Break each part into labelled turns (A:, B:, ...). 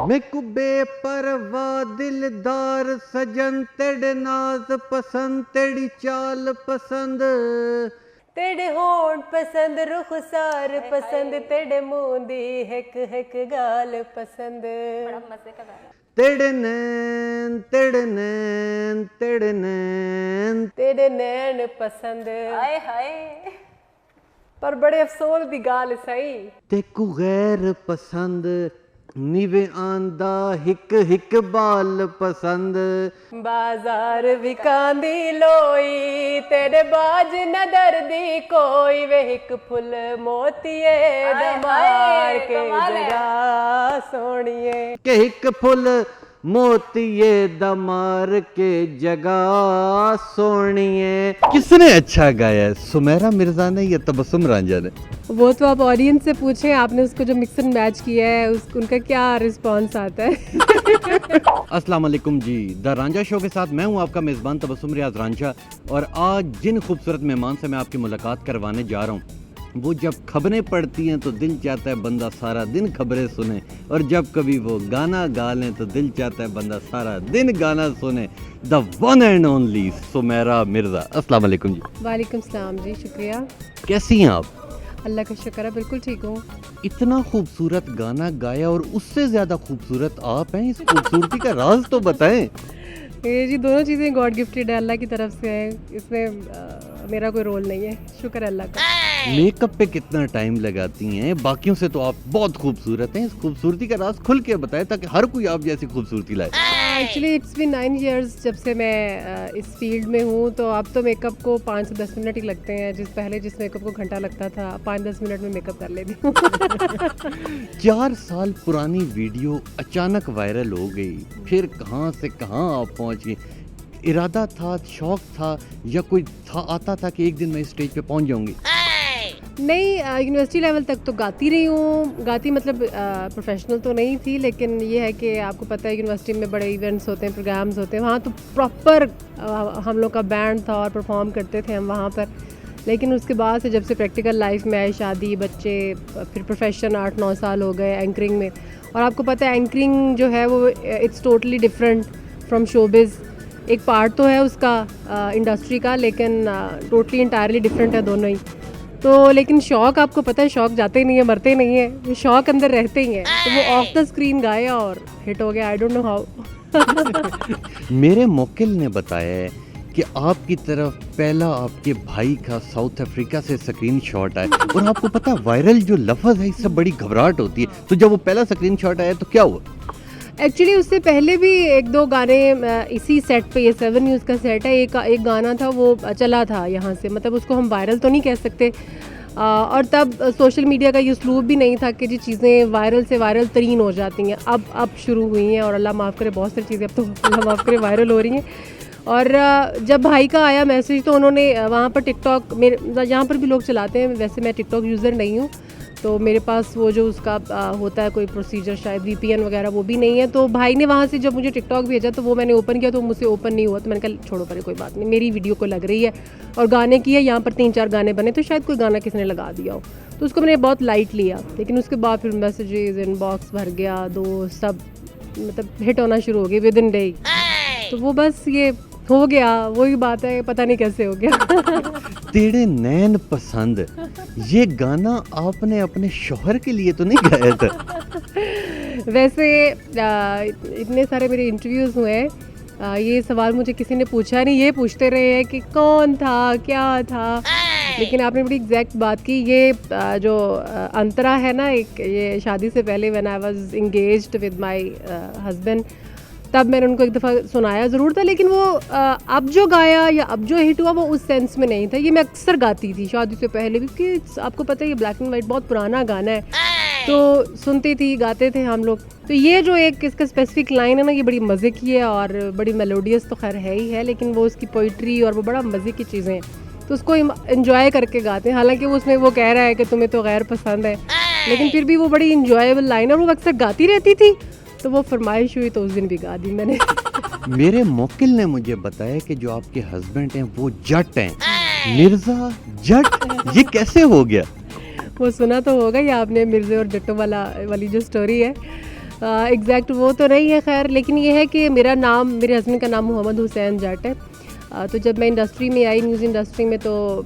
A: मैं कुबे परवा दिलदार सजन तेरे नाज पसंद तेरी चाल पसंद
B: तेरे होंठ पसंद रुखसार पसंद तेरे मुंह दी हिक हिक गाल पसंद।
C: बड़ा मजे का गाना।
A: तेरे नैन तेरे नैन तेरे नैन
B: तेरे नैन पसंद।
C: हाय हाय
B: पर बड़े अफसोस दी गाल सही
A: तेकू गैर पसंद नीवे आंदा हिक हिक बाल पसंद
B: बाजार विकांदी लोई तेरे बाज नदर दी कोई वे हिक फुल मोतिये दमार के
C: कमाल है।
B: जगह सोनिए
A: के हिक फुल मोतिये दमार के जगह सोनिए। किसने अच्छा गाया है, सुमेरा मिर्जा ने या तबस्सुम रांझा ने?
B: वो तो आप ऑडियंस से पूछें, आपने उसको जो मिक्स एंड मैच किया है उनका क्या रिस्पांस आता है।
A: अस्सलाम वालेकुम जी, द रांझा शो के साथ मैं हूं आपका मेज़बान तबस्सुम रियाज रांझा। और आज जिन खूबसूरत मेहमान से मैं आपकी मुलाकात करवाने जा रहा हूं, वो जब खबरें पढ़ती हैं तो दिल चाहता है बंदा सारा दिन खबरें सुने, और जब कभी वो गाना गा लें तो दिल चाहता है बंदा सारा दिन गाना सुने। The one and only Sumaira Mirza. अस्सलाम वालेकुम जी।
B: वालेकुम सलाम जी, शुक्रिया।
A: कैसी हैं आप?
B: अल्लाह का शुक्र है, बिल्कुल ठीक हूँ।
A: इतना खूबसूरत गाना गाया और उससे ज़्यादा खूबसूरत आप हैं, इस खूबसूरती का राज तो बताएं।
B: ये जी दोनों चीज़ें गॉड गिफ्टेड है, अल्लाह की तरफ से है, इसमें मेरा कोई रोल नहीं है, शुक्र है अल्लाह का।
A: मेकअप पे कितना टाइम लगाती हैं? बाकियों से तो आप बहुत खूबसूरत हैं, इस खूबसूरती का राज खुल के बताएं ताकि हर कोई आप जैसी खूबसूरती लाए।
B: एक्चुअली इट्स बीन 9 years जब से मैं इस फील्ड में हूँ, तो अब तो मेकअप को 5 से 10 मिनट ही लगते हैं, जिस मेकअप को घंटा लगता था 5-10 मिनट में मेकअप कर लेती हूँ।
A: 4 साल पुरानी वीडियो अचानक वायरल हो गई, फिर कहाँ से कहाँ आप पहुँच गई? इरादा था, शौक था, या कोई था आता था कि एक दिन मैं इस स्टेज पे पहुँच जाऊंगी?
B: नहीं, यूनिवर्सिटी लेवल तक तो गाती रही हूँ, गाती मतलब प्रोफेशनल तो नहीं थी, लेकिन ये है कि आपको पता है यूनिवर्सिटी में बड़े इवेंट्स होते हैं, प्रोग्राम्स होते हैं, वहाँ तो प्रॉपर हम लोग का बैंड था और परफॉर्म करते थे हम वहाँ पर। लेकिन उसके बाद से जब से प्रैक्टिकल लाइफ में आए, शादी, बच्चे, फिर प्रोफेशन 8-9 साल हो गए एंकरिंग में, और आपको पता है एंकरिंग जो है वो it's totally different from showbiz. एक पार्ट तो है उसका इंडस्ट्री का, लेकिन टोटली इंटायरली डिफरेंट है दोनों ही। तो लेकिन शौक, आपको पता है शौक जाते नहीं है, मरते नहीं है, वो शौक अंदर रहते ही हैं, तो वो ऑफ द स्क्रीन गाया और हिट हो गया। I don't know how.
A: मेरे मोकिल ने बताया है कि आपकी तरफ पहला आपके भाई का साउथ अफ्रीका से स्क्रीन शॉट आया, और आपको पता है वायरल जो लफ्ज़ है इससे बड़ी घबराहट होती है, तो जब वो पहला स्क्रीन शॉट आया तो क्या हुआ?
B: एक्चुअली उससे पहले भी 1-2 गाने इसी सेट पे, ये 7 न्यूज़ का सेट है, एक गाना था वो चला था यहाँ से, मतलब उसको हम वायरल तो नहीं कह सकते। और तब सोशल मीडिया का ये उसलूब भी नहीं था कि जी चीज़ें वायरल से वायरल तरीन हो जाती हैं। अब शुरू हुई हैं, और अल्लाह माफ़ करे बहुत सारी चीज़ें अब तो अल्लाह माफ़ करे वायरल हो रही हैं। और जब भाई का आया मैसेज तो उन्होंने वहाँ पर टिकटॉक, मेरे यहाँ पर भी लोग चलाते हैं, वैसे मैं टिकटॉक यूज़र नहीं हूँ, तो मेरे पास वो जो उसका होता है कोई प्रोसीजर, शायद VPN वगैरह वो भी नहीं है। तो भाई ने वहाँ से जब मुझे टिकटॉक भेजा तो वो मैंने ओपन किया, तो मुझसे ओपन नहीं हुआ, तो मैंने कहा छोड़ो परे, कोई बात नहीं, मेरी वीडियो को लग रही है और गाने की है, यहाँ पर 3-4 गाने बने, तो शायद कोई गाना किसी ने लगा दिया हो, तो उसको मैंने बहुत लाइट लिया। लेकिन उसके बाद फिर मैसेजेस, इनबॉक्स भर गया, दोस्त सब मतलब हिट होना शुरू हो गए विद इन डे। तो वो बस ये हो गया, वही बात है, पता नहीं कैसे हो गया।
A: तेरे नैन पसंद, ये गाना आपने अपने शौहर के लिए तो नहीं गाया था?
B: वैसे इतने सारे मेरे इंटरव्यूज़ हुए हैं, ये सवाल मुझे किसी ने पूछा नहीं, ये पूछते रहे हैं कि कौन था, क्या था, लेकिन आपने बड़ी एग्जैक्ट बात की। ये जो अंतरा है ना, एक ये शादी से पहले when I was engaged with my husband, तब मैंने उनको एक दफ़ा सुनाया ज़रूर था, लेकिन वो अब जो गाया या अब जो हिट हुआ वो उस सेंस में नहीं था। ये मैं अक्सर गाती थी शादी से पहले भी, क्योंकि आपको पता है ये ब्लैक एंड वाइट बहुत पुराना गाना है, तो सुनती थी, गाते थे हम लोग। तो ये जो एक इसका स्पेसिफिक लाइन है ना, ये बड़ी मज़े की है और बड़ी मेलोडियस तो खैर है ही है, लेकिन वो उसकी पोइट्री और वो बड़ा मज़े की चीज़ें हैं, तो उसको इंजॉय करके गाते हैं। हालांकि उसमें वो कह रहा है कि तुम्हें तो गैर पसंद है, लेकिन फिर भी वो बड़ी इंजॉयबल लाइन, और वो अक्सर गाती रहती थी, तो वो फरमाइश हुई तो उस दिन भी गा दी मैंने।
A: मेरे मोकिल ने मुझे बताया कि जो आपके हस्बैंड हैं वो जट हैं, मिर्जा जट, ये कैसे हो गया?
B: वो सुना तो होगा ही आपने, मिर्जे और जट्टों वाली जो स्टोरी है। एग्जैक्ट वो तो नहीं है खैर, लेकिन ये है कि मेरा नाम, मेरे हस्बैंड का नाम मोहम्मद हुसैन जट है। तो जब मैं इंडस्ट्री में आई, न्यूज़ इंडस्ट्री में, तो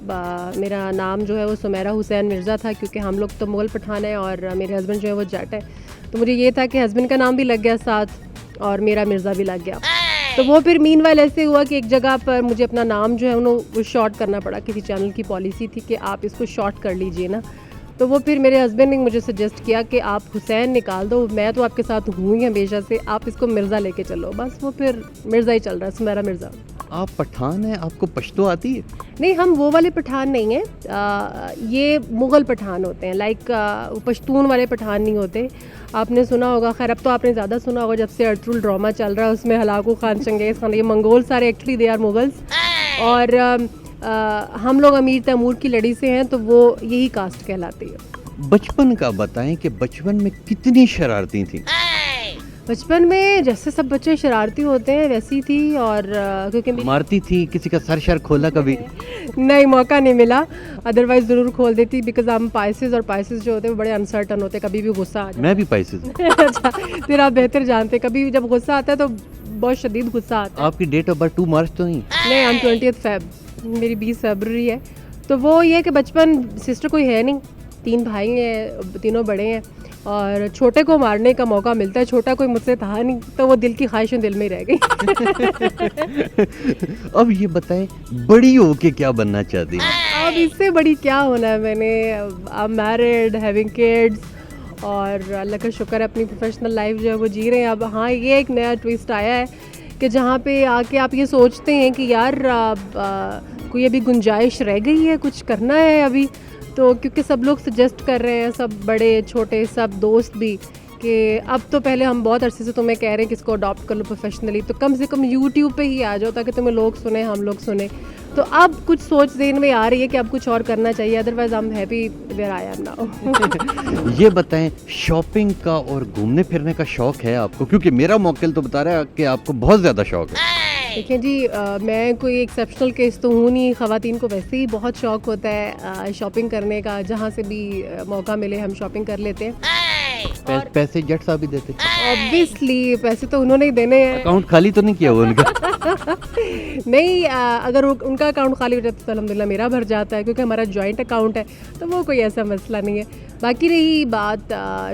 B: मेरा नाम जो है वो सुमेरा हुसैन मिर्ज़ा था, क्योंकि हम लोग तो मुग़ल पठान है और मेरे हस्बैंड जो है वो जट है। तो मुझे ये था कि हस्बैंड का नाम भी लग गया साथ और मेरा मिर्ज़ा भी लग गया। तो वो फिर मीनवाइल ऐसे हुआ कि एक जगह पर मुझे अपना नाम जो है वो शॉर्ट करना पड़ा। किसी चैनल की पॉलिसी थी कि आप इसको शॉर्ट कर लीजिए ना, तो वो फिर मेरे हस्बैंड ने मुझे सजेस्ट किया कि आप हुसैन निकाल दो, मैं तो आपके साथ हूँ ही हमेशा से, आप इसको मिर्ज़ा लेके चलो। बस वो फिर मिर्ज़ा ही चल रहा है, सुमेरा मिर्ज़ा।
A: आप पठान हैं, आपको पश्तो आती है?
B: नहीं, हम वो वाले पठान नहीं हैं, ये मुग़ल पठान होते हैं, लाइक पश्तून वाले पठान नहीं होते। आपने सुना होगा, खैर अब तो आपने ज़्यादा सुना होगा, जब से अर्तुगरुल ड्रामा चल रहा है उसमें हलाकू खान, चंगेज़ खान, ये मंगोल सारे एक्चुअली दे आर मुगल्स, और हम लोग अमीर तैमूर की लड़ी से हैं, तो वो यही कास्ट कहलाती है।
A: बचपन का बताएं कि बचपन में कितनी शरारती थी?
B: बचपन में जैसे सब बच्चे शरारती होते हैं वैसी थी, और क्योंकि
A: मारती थी? किसी का सर शर खोला कभी?
B: नहीं, मौका नहीं मिला, अदरवाइज ज़रूर खोल देती, बिकॉज हम पाइसेस, और पाइसेस जो होते हैं वो बड़े अनसर्टन होते हैं, कभी भी गुस्सा आ जाए।
A: मैं भी पाइसेस हूं।
B: अच्छा, फिर आप बेहतर जानते हैं, कभी जब गुस्सा आता है तो बहुत शदीद गुस्सा आता है।
A: आपकी डेट ऑफ बर्थ 2 मार्च तो नहीं?
B: नहीं, हम 20 फेब, मेरी 20 फरवरी है। तो वो ये है कि बचपन, सिस्टर कोई है नहीं, 3 भाई हैं, तीनों बड़े हैं, और छोटे को मारने का मौका मिलता है, छोटा कोई मुझसे था नहीं, तो वो दिल की ख्वाहिशें दिल में ही रह गई।
A: अब ये बताएं, बड़ी होके क्या बनना चाहती हैं?
B: अब इससे बड़ी क्या होना है, मैंने I am married, having kids, और अल्लाह का शुक्र है अपनी प्रोफेशनल लाइफ जो है वो जी रहे हैं। अब हाँ, ये एक नया ट्विस्ट आया है कि जहाँ पे आके आप ये सोचते हैं कि यार कोई अभी गुंजाइश रह गई है, कुछ करना है अभी, तो क्योंकि सब लोग सजेस्ट कर रहे हैं, सब बड़े छोटे सब दोस्त भी, कि अब तो पहले हम बहुत अरसे से तुम्हें कह रहे हैं कि इसको अडॉप्ट कर लो प्रोफेशनली, तो कम से कम यूट्यूब पे ही आ जाओ ताकि तुम्हें लोग सुने, हम लोग सुने। तो अब कुछ सोच ज़हन में आ रही है कि अब कुछ और करना चाहिए, otherwise I am happy where I am now.
A: ये बताएं, शॉपिंग का और घूमने फिरने का शौक है आपको? क्योंकि मेरा मौकिल तो बता रहा है कि आपको बहुत ज़्यादा शौक है।
B: देखिए जी, मैं कोई एक्सेप्शनल केस तो हूँ नहीं, ख़वातीन को वैसे ही बहुत शौक़ होता है शॉपिंग करने का, जहाँ से भी मौका मिले हम शॉपिंग कर लेते हैं।
A: पैसे जट साहब ही देते?
B: ऑब्वियसली पैसे तो उन्होंने ही देने हैं।
A: अकाउंट खाली तो नहीं किया हुआ उनका?
B: नहीं, अगर उनका अकाउंट खाली हो जाता है तो अल्हम्दुलिल्लाह मेरा भर जाता है, क्योंकि हमारा जॉइंट अकाउंट है, तो वो कोई ऐसा मसला नहीं है। बाकी रही बात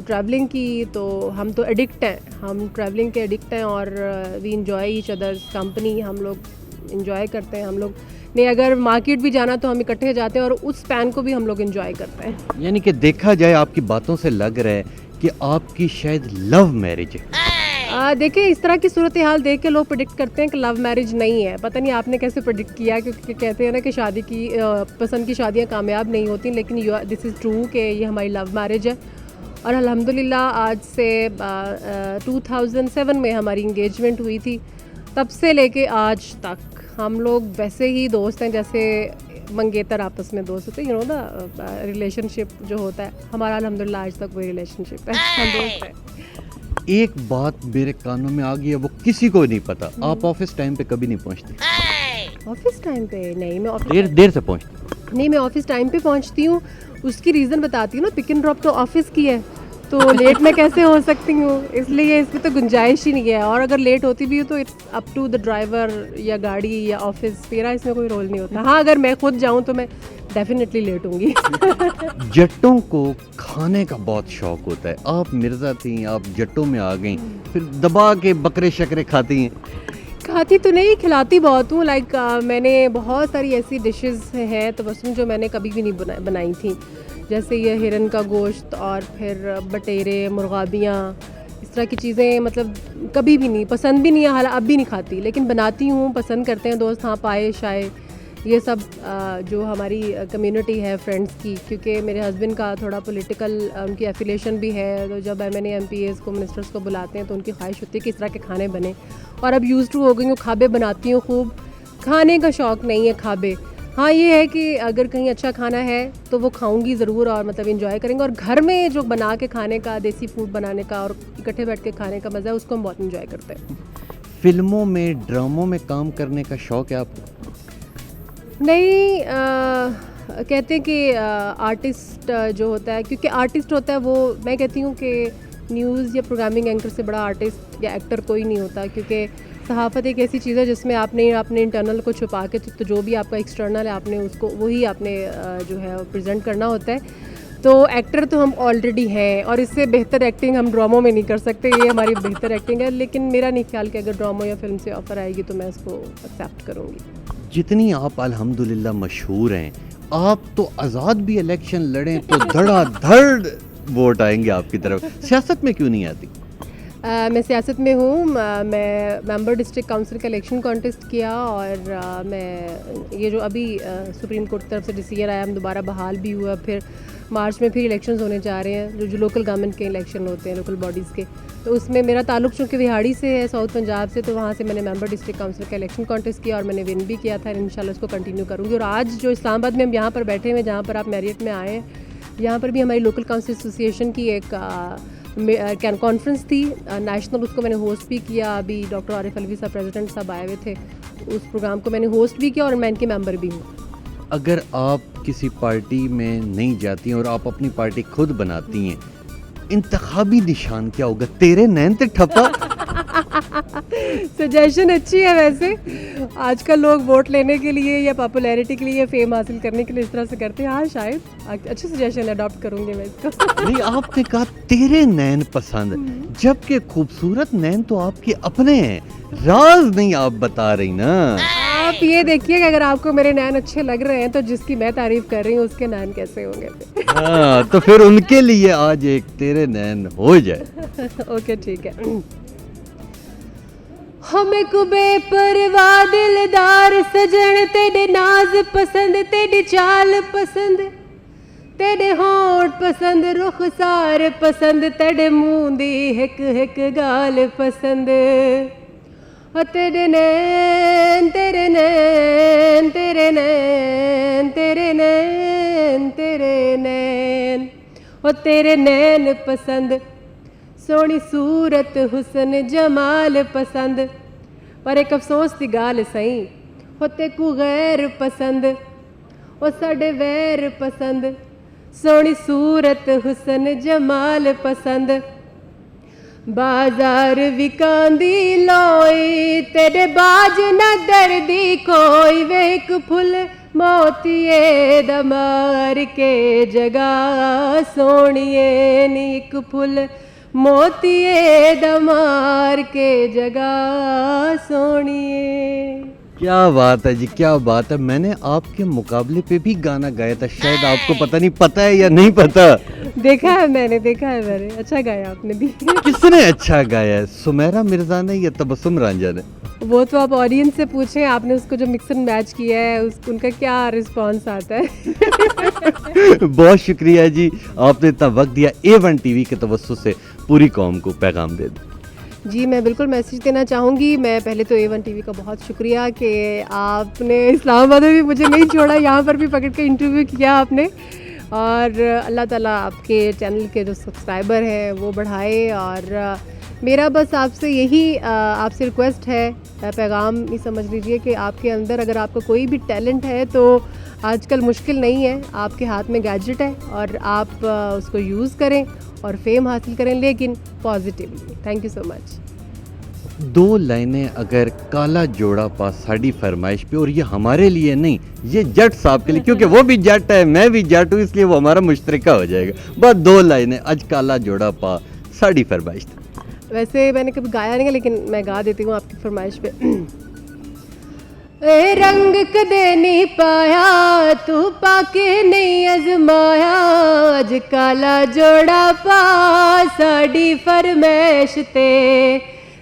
B: ट्रैवलिंग की, तो हम तो एडिक्ट हैं, हम ट्रैवलिंग के एडिक्ट हैं, और we enjoy each other's company, हम लोग इंजॉय करते हैं। हम लोग नहीं, अगर मार्केट भी जाना तो हम इकट्ठे जाते हैं, और उस पैन को भी हम लोग इंजॉय करते हैं।
A: यानी कि देखा जाए आपकी बातों से लग रहा है कि आपकी शायद लव मैरिज है।
B: देखिए, इस तरह की सूरत हाल देख के लोग प्रेडिक्ट करते हैं कि लव मैरिज नहीं है। पता नहीं आपने कैसे प्रेडिक्ट किया, क्योंकि कहते हैं ना कि शादी की पसंद की शादियां कामयाब नहीं होती, लेकिन दिस इज़ ट्रू कि ये हमारी लव मैरिज है। और अल्हम्दुलिल्लाह आज से 2007 में हमारी इंगेजमेंट हुई थी, तब से लेके आज तक हम लोग वैसे ही दोस्त हैं जैसे मंगेतर आपस में दोस्त होते हैं, यू नो द रिलेशनशिप जो होता है हमारा, अल्हम्दुलिल्लाह आज तक वही रिलेशनशिप है, हम दोस्त हैं।
A: एक बात मेरे कानों में आ गई है, वो किसी को नहीं पता, आप ऑफिस टाइम पे कभी नहीं पहुंचती?
B: ऑफिस टाइम पे नहीं, मैं
A: देर से पहुंचती?
B: नहीं, मैं ऑफिस टाइम पे पहुंचती हूँ, उसकी रीज़न बताती हूँ ना, पिक एंड ड्रॉप तो ऑफिस की है, तो लेट मैं कैसे हो सकती हूँ, इसलिए इसमें तो गुंजाइश ही नहीं है। और अगर लेट होती भी हो तो it's up to the driver या गाड़ी या ऑफिस, मेरा इसमें कोई रोल नहीं होता। हाँ, अगर मैं खुद जाऊँ तो मैं डेफिनेटली लेट होंगी।
A: जट्टों को खाने का बहुत शौक होता है, आप मिर्ज़ा थी, आप जट्टों में आ गई, फिर दबा के बकरे शकरे खाती हैं?
B: खाती तो नहीं, खिलाती बहुत हूँ। लाइक मैंने बहुत सारी ऐसी डिशेस हैं तो बस जो मैंने कभी भी नहीं बनाई थी, जैसे ये हिरन का गोश्त, और फिर बटेरे, मुर्गाबियाँ, इस तरह की चीज़ें, मतलब कभी भी नहीं, पसंद भी नहीं है, हालांकि अब भी नहीं खाती, लेकिन बनाती हूँ, पसंद करते हैं दोस्त। हाँ, पाए शाय ये सब जो हमारी कम्युनिटी है फ्रेंड्स की, क्योंकि मेरे हस्बैंड का थोड़ा पॉलिटिकल उनकी एफिलिएशन भी है, तो जब MNA MPs को, मिनिस्टर्स को बुलाते हैं तो उनकी ख्वाहिश होती है कि इस तरह के खाने बने, और अब यूज़ टू हो गई हूँ, खाबे बनाती हूँ खूब। खाने का शौक़ नहीं है खाबे, हाँ ये है कि अगर कहीं अच्छा खाना है तो वो खाऊंगी ज़रूर, और मतलब इंजॉय करेंगे, और घर में जो बना के खाने का, देसी फूड बनाने का और इकट्ठे बैठ के खाने का मज़ा है, उसको हम बहुत इंजॉय करते हैं।
A: फिल्मों में, ड्रामों में काम करने का शौक़ है आपको?
B: नहीं, कहते हैं कि आर्टिस्ट जो होता है, क्योंकि आर्टिस्ट होता है वो, मैं कहती हूँ कि न्यूज़ या प्रोग्रामिंग एंकर से बड़ा आर्टिस्ट या एक्टर कोई नहीं होता, क्योंकि सहाफ़त एक ऐसी चीज़ है जिसमें आपने अपने इंटरनल को छुपा के तो जो भी आपका एक्सटर्नल है आपने उसको वही आपने जो है प्रेजेंट करना होता है। तो एक्टर तो हम ऑलरेडी हैं और इससे बेहतर एक्टिंग हम ड्रामों में नहीं कर सकते, ये हमारी बेहतर एक्टिंग है। लेकिन मेरा नहीं ख्याल कि अगर ड्रामों या फिल्म से ऑफ़र आएगी तो मैं उसको एक्सेप्ट करूँगी।
A: जितनी आप अल्हम्दुलिल्लाह मशहूर हैं, आप तो आज़ाद भी इलेक्शन लड़ें तो धड़ाधड़ वोट आएंगे आपकी तरफ, सियासत में क्यों नहीं आती?
B: मैं सियासत में हूँ। मैं मेंबर डिस्ट्रिक्ट काउंसिल का इलेक्शन कॉन्टेस्ट किया और मैं ये जो अभी सुप्रीम कोर्ट की तरफ से डिसीजन आया, हम दोबारा बहाल भी हुआ। फिर मार्च में फिर इलेक्शंस होने जा रहे हैं, जो लोकल गवर्नमेंट के इलेक्शन होते हैं, लोकल बॉडीज़ के। तो उसमें मेरा ताल्लुक चूँकि विहाड़ी से है, साउथ पंजाब से, तो वहाँ से मैंने मेंबर डिस्ट्रिक्ट काउंसिल का इलेक्शन कॉन्टेस्ट किया और मैंने विन भी किया था। इंशाल्लाह उसको कंटिन्यू करूँगी। और आज जो इस्लामाबाद में हम यहाँ पर बैठे हुए, जहाँ पर आप मैरियट में आए हैं, यहाँ पर भी हमारी लोकल काउंसिल एसोसिएशन की एक कॉन्फ्रेंस थी नेशनल, उसको मैंने होस्ट भी किया। अभी डॉक्टर आरिफ अलवी साहब प्रेसिडेंट साहब आए हुए थे, उस प्रोग्राम को मैंने होस्ट भी किया और मैं इनके मेंबर भी हूँ।
A: अगर आप किसी पार्टी में नहीं जाती हैं और आप अपनी पार्टी खुद बनाती हैं, इंतखाबी निशान क्या होगा? तेरे नैन ते ठप्पा।
B: सजेशन अच्छी है वैसे। आजकल लोग वोट लेने के लिए या पॉपुलैरिटी के लिए या फेम हासिल करने के लिए इस तरह से करते हैं। हाँ, शायद अच्छी सजेशन है, अडॉप्ट करूँगी मैं इसको।
A: नहीं, आपने कहा तेरे नैन पसंद, जबकि खूबसूरत नैन तो आपके अपने हैं, राज नहीं आप बता रही ना।
B: आप ये देखिए कि अगर आपको मेरे नैन अच्छे लग रहे हैं तो जिसकी मैं तारीफ कर रही हूँ उसके नैन कैसे होंगे?
A: हाँ, तो फिर उनके लिए आज एक तेरे नैन हो जाए।
B: ओके, ठीक है। हमें कुबे परवाह दिलदार सजन, तेरे नाज पसंद, तेरी चाल पसंद, तेरे होंठ पसंद, रुखसार पसंद, तेरे मुंह दी हिक हिक गाल पसंद। ओ तेरे नैन तेरे नैन तेरे नैन तेरे नैन तेरे नैन, ओ तेरे नैन पसंद, सोहनी सूरत हुसन जमाल पसंद। पर एक अफसोस की गाल सही, हो तेकू गैर पसंद, ओ साडे वैर पसंद, सोहनी सूरत हुसन जमाल पसंद। बाजार विकांदी लोई, तेरे बाज न दर्दी कोई, वे एक फुल मोतिये दमार के जगा सोनिए नी, एक फुल मोतिये दमार के जगा सोनिए।
A: क्या बात है जी, क्या बात है। मैंने आपके मुकाबले पे भी गाना गाया था, शायद आपको पता नहीं, पता है या नहीं पता?
B: देखा है मैंने, अच्छा गाया आपने भी।
A: किसने अच्छा गाया है, सुमेरा मिर्जा ने या तबस्सुम रांझा ने?
B: वो तो आप ऑडियंस से पूछें, आपने उसको जो मिक्स एंड मैच किया है उनका क्या रिस्पांस आता है।
A: बहुत शुक्रिया जी, आपने इतना वक्त दिया। A1 टीवी के तवज्जो से पूरी कौम को पैगाम दे दो।
B: जी, मैं बिल्कुल मैसेज देना चाहूँगी। मैं पहले तो A1 टीवी का बहुत शुक्रिया कि आपने इस्लामाबाद में भी मुझे नहीं छोड़ा, यहाँ पर भी पकड़ के इंटरव्यू किया आपने। और अल्लाह ताला आपके चैनल के जो सब्सक्राइबर हैं वो बढ़ाए। और मेरा बस आपसे यही आपसे रिक्वेस्ट है, पैगाम ही समझ लीजिए कि आपके अंदर अगर आपका कोई भी टैलेंट है तो आजकल मुश्किल नहीं है, आपके हाथ में गैजेट है और आप उसको यूज़ करें और फेम हासिल करें, लेकिन positively. Thank you so much.
A: 2 लाइनें अगर काला जोड़ा पा साड़ी फरमाइश पे, और ये हमारे लिए नहीं, ये जट साहब के लिए, क्योंकि वो भी जट है, मैं भी जट हूँ, इसलिए वो हमारा मुश्तरका हो जाएगा। बस 2 लाइनें, आज काला जोड़ा पा साड़ी फरमाइश।
B: वैसे मैंने कभी गाया नहीं है, लेकिन मैं गा देती हूँ आपकी फरमाइश पे। ए रंग कदे नहीं पाया तू पाके नहीं अजमाया, अज काला जोड़ा पा साड़ी फरमाइश ते,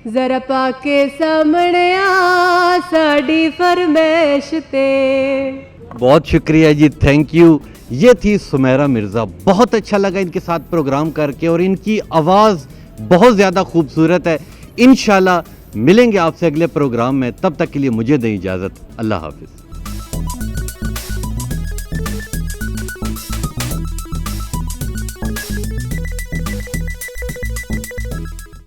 B: जरा पाके सामने आ साड़ी फरमाइश ते।
A: बहुत शुक्रिया जी, थैंक यू। ये थी सुमेरा मिर्ज़ा, बहुत अच्छा लगा इनके साथ प्रोग्राम करके और इनकी आवाज़ बहुत ज़्यादा खूबसूरत है। इंशाल्लाह मिलेंगे आपसे अगले प्रोग्राम में, तब तक के लिए मुझे दें इजाज़त। अल्लाह हाफिज़।